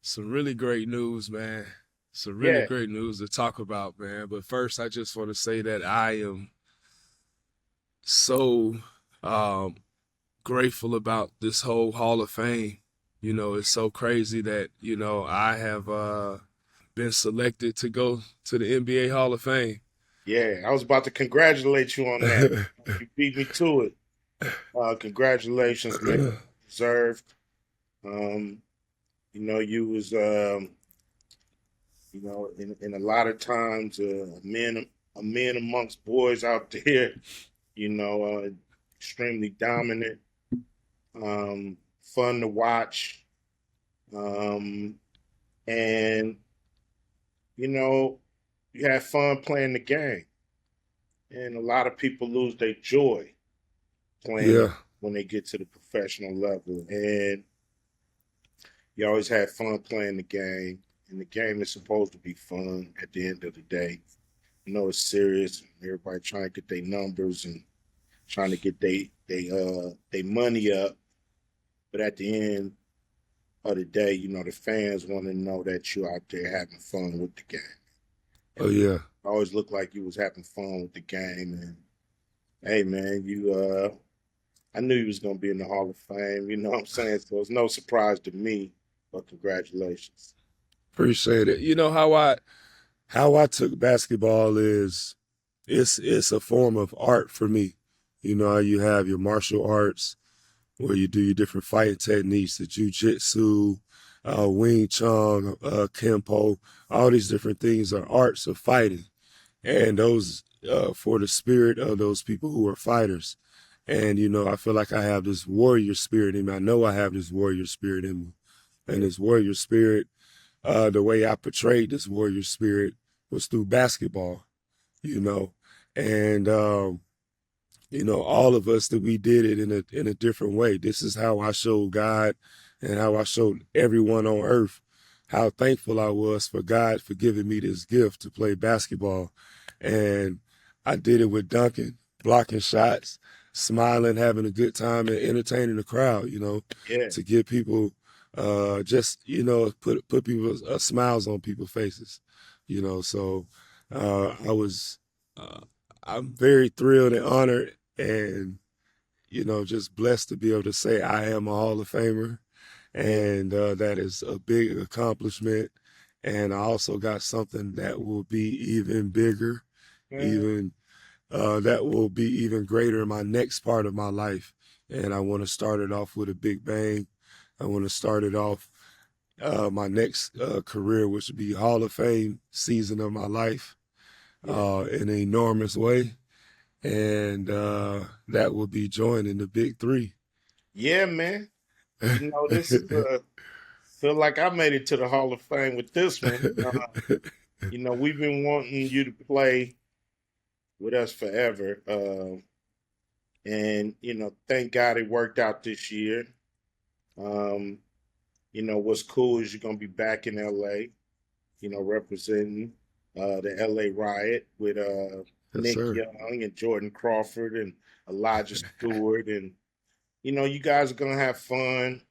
Some really great news, man. Some really Yeah, great news to talk about, man. But first, I just want to say that I am so um, grateful about this whole Hall of Fame. It's so crazy that, I have been selected to go to the NBA Hall of Fame. yeah. I was about to congratulate you on that. You beat me to it. Congratulations, man. Deserved. Um, you was in a lot of times a man amongst boys out there, you know, uh, extremely dominant, fun to watch. Um, and you know, you have fun playing the game. And a lot of people lose their joy playing it Yeah. when they get to the professional level. And you always have fun playing the game. And the game is supposed to be fun at the end of the day. It's serious. Everybody trying to get their numbers and trying to get they money up. But at the end of the day, the fans want to know that you're out there having fun with the game. Oh, And you yeah. always looked like you was having fun with the game. And hey, man, I knew you was gonna be in the Hall of Fame. You know what I'm saying? So it's no surprise to me. But congratulations. Appreciate it. How I took basketball is it's a form of art for me. You know how you have your martial arts where you do your different fighting techniques, the jujitsu, Wing Chun, Kempo, all these different things are arts of fighting. And those, for the spirit of those people who are fighters. And, I feel like I have this warrior spirit in me. I know I have this warrior spirit in me. And this warrior spirit, the way I portrayed this warrior spirit was through basketball, you know. And all of us that we did it in a different way. This is how I showed God and how I showed everyone on earth how thankful I was for God for giving me this gift to play basketball. And I did it with dunking, blocking shots, smiling, having a good time, and entertaining the crowd, Yeah, to give people just, put people smiles on people's faces, So I was I'm very thrilled and honored and, just blessed to be able to say I am a Hall of Famer. yeah, And that is a big accomplishment. And I also got something that will be even bigger, man. even that will be even greater in my next part of my life. And I want to start it off with a big bang. I want to start it off my next career, which would be Hall of Fame season of my life, Yeah, in an enormous way. And that will be joining the big three. yeah, man. This is feel like I made it to the Hall of Fame with this one. We've been wanting you to play with us forever, and thank God it worked out this year. Um, what's cool is you're gonna be back in LA, representing the LA Riot with Yes, Nick sir. Young and Jordan Crawford and Elijah Stewart, and you guys are gonna have fun.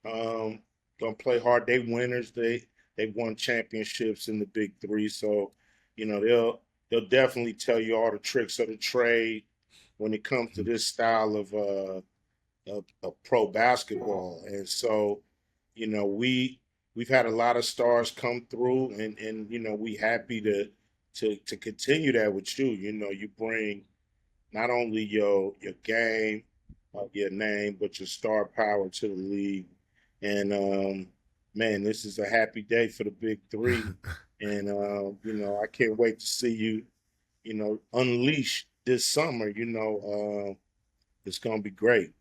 Gonna play hard. They winners. They won championships in the Big Three, so they'll definitely tell you all the tricks of the trade when it comes to this style of pro basketball. And so, we've had a lot of stars come through, and we happy to continue that with you. You bring not only your game, your name, but your star power to the league. And man, this is a happy day for the Big Three. And I can't wait to see you, unleash this summer. It's gonna be great.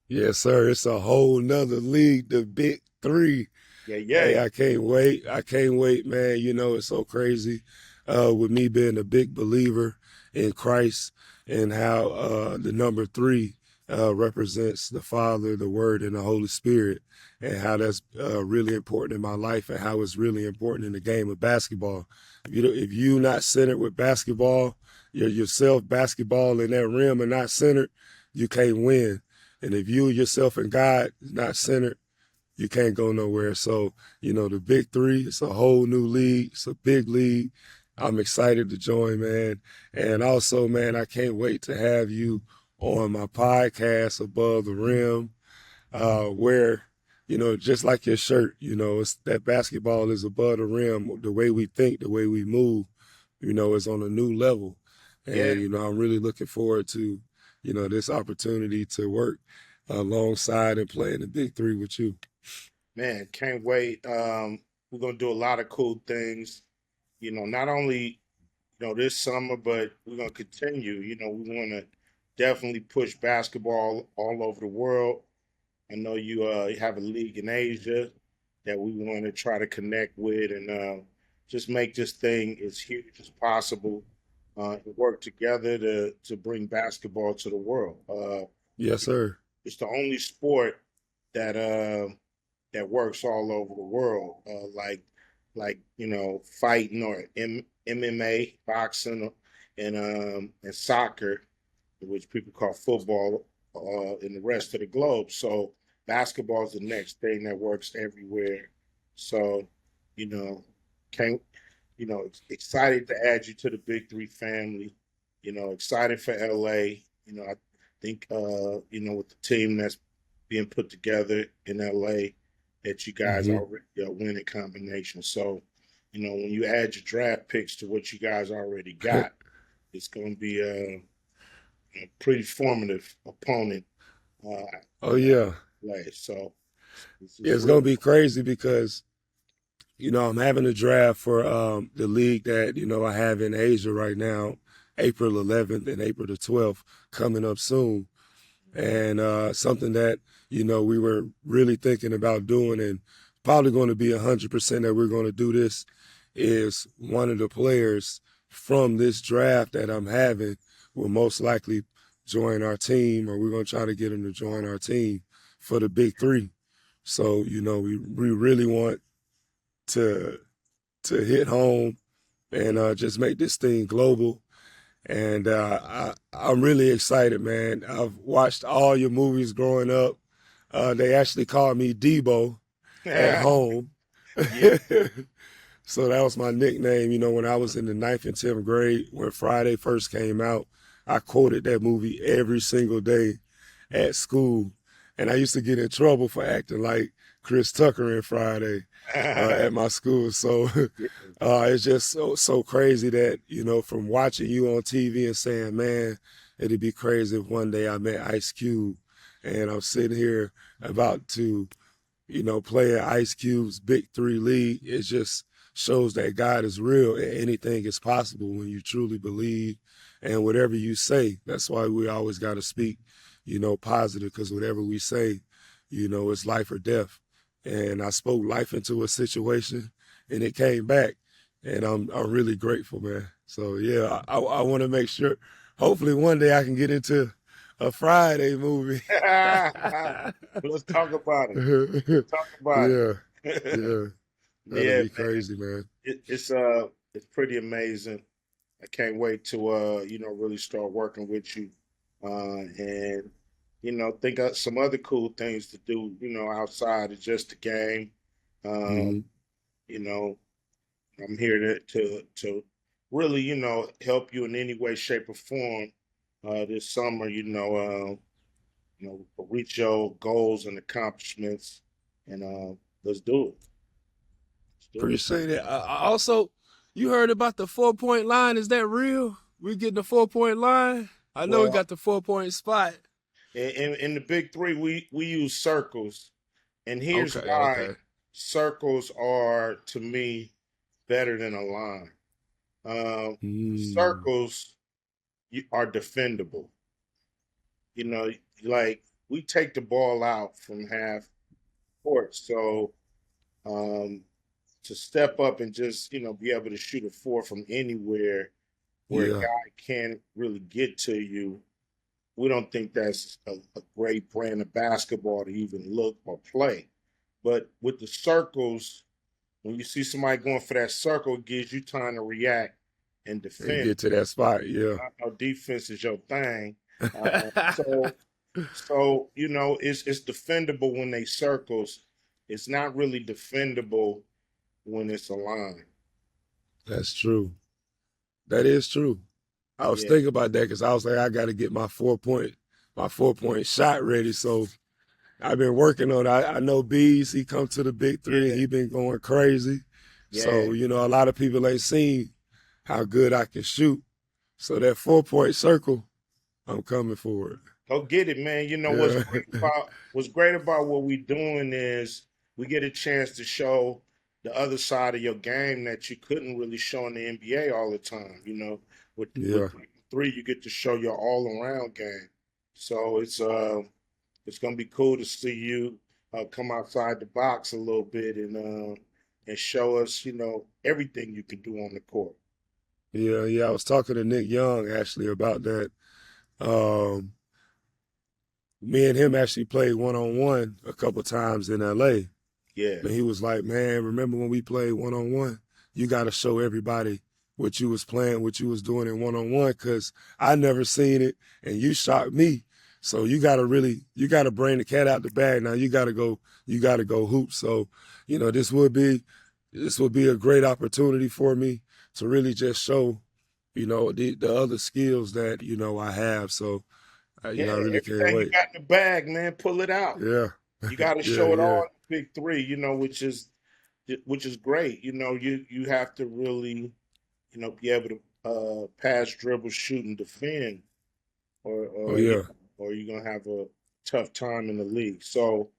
Yes, sir. It's a whole nother league, the big three. Yeah, Hey, yay. I can't wait. I can't wait, man. It's so crazy. With me being a big believer in Christ and how the number three represents the Father, the Word, and the Holy Spirit, and how that's really important in my life and how it's really important in the game of basketball. If you not centered with basketball, you're yourself basketball in that rim and not centered, you can't win. And if you yourself and God is not centered, you can't go nowhere. So, the Big Three, it's a whole new league. It's a big league. I'm excited to join, man. And also, man, I can't wait to have you on my podcast, Above the Rim, where, just like your shirt, it's that basketball is above the rim. The way we think, the way we move, is on a new level. Yeah, And, I'm really looking forward to, this opportunity to work alongside and play in the Big Three with you. man, can't wait. We're gonna do a lot of cool things. Not only this summer, but we're gonna continue. We want to definitely push basketball all over the world. I know you have a league in Asia that we want to try to connect with and just make this thing as huge as possible and work together to bring basketball to the world. Yes, sir. It's the only sport that that works all over the world, like fighting or MMA, boxing, and soccer, which people call football, in the rest of the globe. So basketball is the next thing that works everywhere. So, you know, can't excited to add you to the Big Three family. Excited for LA. I think with the team that's being put together in LA, that you guys Hmm. already a winning combination. So, when you add your draft picks to what you guys already got, it's going to be a pretty formative opponent. Uh, Oh, yeah. play. So Yeah, it's it's going real. to be crazy because, I'm having a draft for the league that, I have in Asia right now, April 11th and April the 12th, coming up soon. And something that, we were really thinking about doing and probably going to be 100% that we're going to do this is one of the players from this draft that I'm having will most likely join our team, or we're going to try to get him to join our team for the Big Three. So, we really want to hit home and just make this thing global. And I'm really excited, man. I've watched all your movies growing up. They actually called me Debo at home. Yeah. So that was my nickname, when I was in the ninth and 10th grade, when Friday first came out. I quoted that movie every single day at school. And I used to get in trouble for acting like Chris Tucker in Friday at my school. So it's just so crazy that, from watching you on TV and saying, man, it'd be crazy if one day I met Ice Cube and I'm sitting here about to, play in Ice Cube's Big Three league. It just shows that God is real and anything is possible when you truly believe and whatever you say. That's why we always got to speak, positive, because whatever we say, it's life or death. And I spoke life into a situation and it came back. And I'm really grateful, man. So yeah, I want to make sure. Hopefully, one day I can get into a Friday movie. Let's talk about it. Yeah, Talk about it. yeah, that'll Yeah, be man. crazy, man. It's pretty amazing. I can't wait to really start working with you, and think of some other cool things to do. Outside of just the game. Um, Hmm. you know, I'm here to really help you in any way, shape, or form this summer. Reach your goals and accomplishments, and let's do it. Let's do it. Appreciate it. Also, you heard about the 4 point line? Is that real? We getting the 4 point line? I know we Well, got the 4 point spot. in the big three, we use circles, and here's Okay, why okay. circles are to me better than a line. Mm, Circles are defendable. You know, like we take the ball out from half court, so um, to step up and just be able to shoot a four from anywhere where a yeah, guy can't really get to you. We don't think that's a great brand of basketball to even look or play. But with the circles, when you see somebody going for that circle, it gives you time to react and and defend. get to that spot. Yeah. I know defense is your thing. So it's defendable when they circles. it's not really defendable when it's a line. That's true. That is true. I was Yeah, thinking about that because I was like, I got to get my 4 point shot ready. So I've been working on it. I know Bees, he come to the big three and yeah, he been going crazy. yeah. So, a lot of people ain't seen how good I can shoot. So that 4 point circle, I'm coming for it. Go get it, man. You know Yeah. what's great about what we're doing is we get a chance to show the other side of your game that you couldn't really show in the NBA all the time. With Yeah. three, you get to show your all around game. So it's gonna be cool to see you come outside the box a little bit and show us everything you can do on the court. Yeah. Yeah. I was talking to Nick Young actually about that. Um, Me and him actually played 1-on-1 a couple times in LA. Yeah, And he was like, man, remember when we played 1-on-1? You got to show everybody what you was playing, what you was doing in 1-on-1, because I never seen it and you shocked me. So you got to bring the cat out the bag. Now you got to go hoop. So, this would be a great opportunity for me to really just show, the other skills that, I have. So, yeah. I really can't Everything you wait. got in the bag, man, pull it out. Yeah. You got to Yeah, show it yeah, all in the big three, which is great. You have to really, be able to pass, dribble, shoot, and defend, or oh or you yeah, or you're gonna have a tough time in the league. So,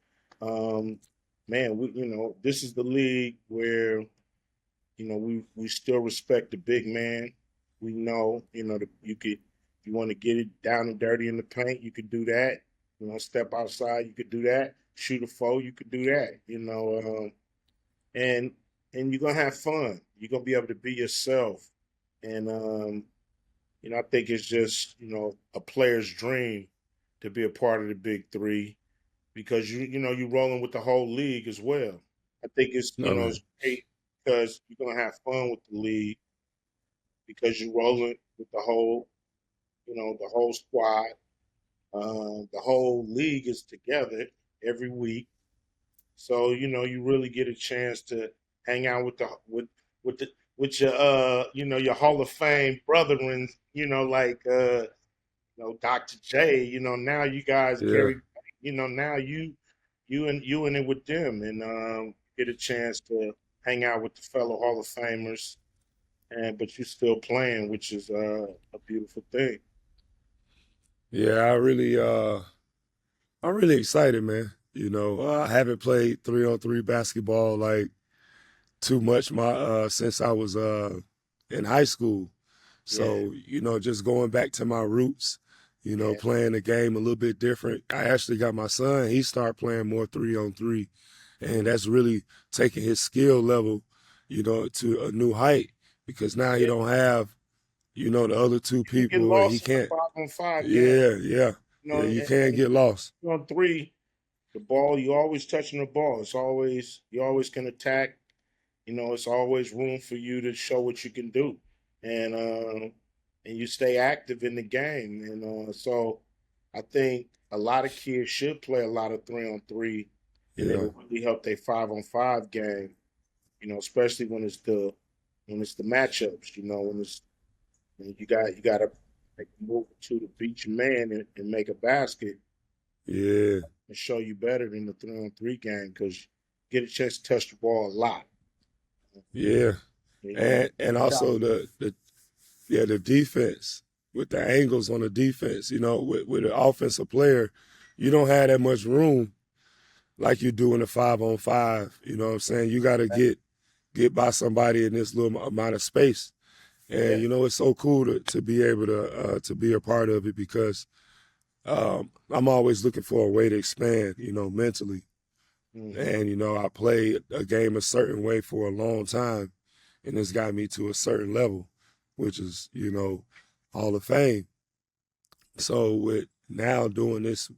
um, man, this is the league where we still respect the big man. We know, that if you want to get it down and dirty in the paint, you could do that. Step outside, you could do that. Shoot a foul, you could do that. And you're gonna have fun. You're gonna be able to be yourself. And I think it's just a player's dream to be a part of the big three because you're rolling with the whole league as well. I think no it's man, great because you're gonna have fun with the league because you're rolling with the whole squad. The whole league is together every week, so you really get a chance to hang out with your your Hall of Fame brethren. Like Dr. J. Now you guys yeah, Gary. Now you in it with them and get a chance to hang out with the fellow Hall of Famers but you still playing, which is a beautiful thing. yeah. I'm really excited, man. I haven't played 3-on-3 basketball like too much since I was in high school. Yeah, So just going back to my roots. yeah, Playing the game a little bit different. I actually got my son. He started playing more 3-on-3, and that's really taking his skill level, to a new height because now he yeah. don't have the other two You can people get where he lost in the can't. 5-on-5 game. Yeah, yeah, yeah. You can't And get lost. on three, the ball you always touching the ball. You always can attack. It's always room for you to show what you can do, and you stay active in the game. And so, I think a lot of kids should play a lot of 3-on-3, and Yeah, it'll really help their 5-on-5 game. Especially when it's the matchups. When you gotta like move to the beat your man and make a basket yeah, and show you better than the 3-on-3 game because you get a chance to touch the ball a lot. yeah. You And also the defense with the angles on the defense. With an offensive player, you don't have that much room like you do in a 5-on-5. You know what I'm saying? You got to get by somebody in this little amount of space. And yeah. it's so cool to be able to be a part of it because I'm always looking for a way to expand, mentally. Hmm. And I played a game a certain way for a long time, and it's got me to a certain level, which is Hall of Fame. So with now doing this,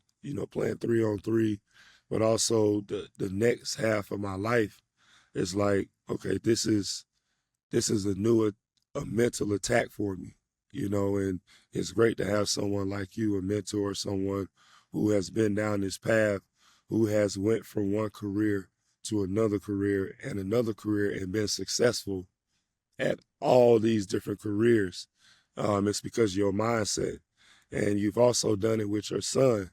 playing 3-on-3, but also the next half of my life is like, okay, this is a mental attack for me, and it's great to have someone like you, a mentor, someone who has been down this path, who has went from one career to another career and been successful at all these different careers. It's because of your mindset. And you've also done it with your son,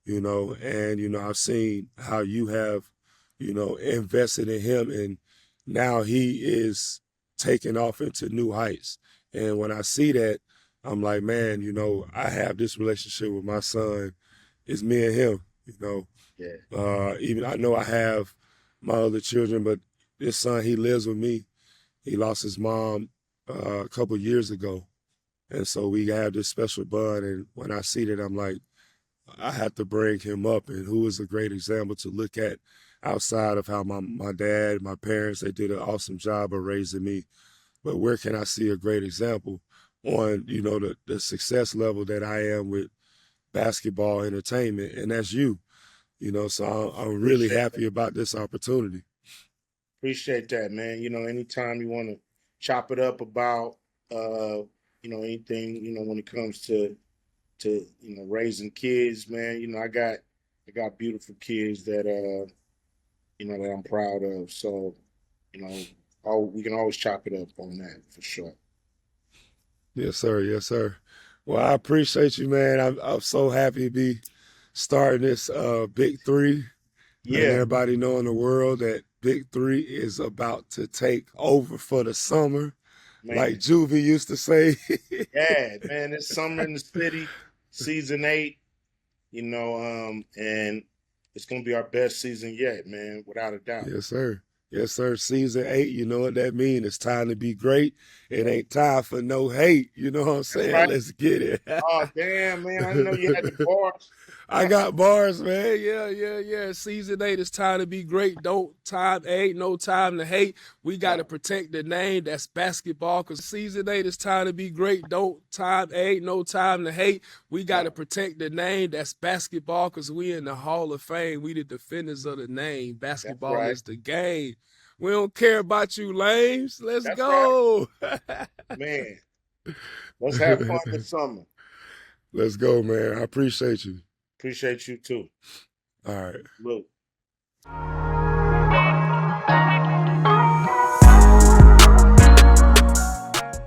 and, I've seen how you have, invested in him, and now he is taking off into new heights. And when I see that, I'm like, man, I have this relationship with my son. It's me and him, Yeah. Even I know I have my other children, but this son, he lives with me. He lost his mom a couple years ago. And so we have this special bond. And when I see that, I'm like, I have to bring him up. And who is a great example to look at outside of how my dad, my parents, they did an awesome job of raising me. But where can I see a great example on, the success level that I am with basketball entertainment? And that's you, so I'm really happy about this opportunity. Appreciate that, man. Anytime you want to chop it up about, anything, when it comes to raising kids, man. I got beautiful kids that that I'm proud of. So, we can always chop it up on that for sure. Yes, sir. Yes, sir. Well, I appreciate you, man. I'm so happy to be starting this Big Three, letting Yeah, everybody know in the world that Big Three is about to take over for the summer, like man. Juvie used to say. Yeah, man. It's summer in the city, season 8. And it's gonna be our best season yet, man, without a doubt. Yes, sir. Yes, sir. Season 8, you know what that means? It's time to be great. It ain't time for no hate. You know what I'm That's saying? right. Let's get it. Oh, damn, man. I didn't know you had the bars. I got bars, man. Yeah. Season 8 is time to be great. Ain't no time to hate. We got to protect the name. That's basketball. Cause season 8 is time to be great. Ain't no time to hate. We got to protect the name. That's basketball. Cause we in the Hall of Fame. We the defenders of the name. Basketball right. is the game. We don't care about you lames. Let's That's go. Man, let's have fun this summer. Let's go, man. I appreciate you. Appreciate you too. All right. Look.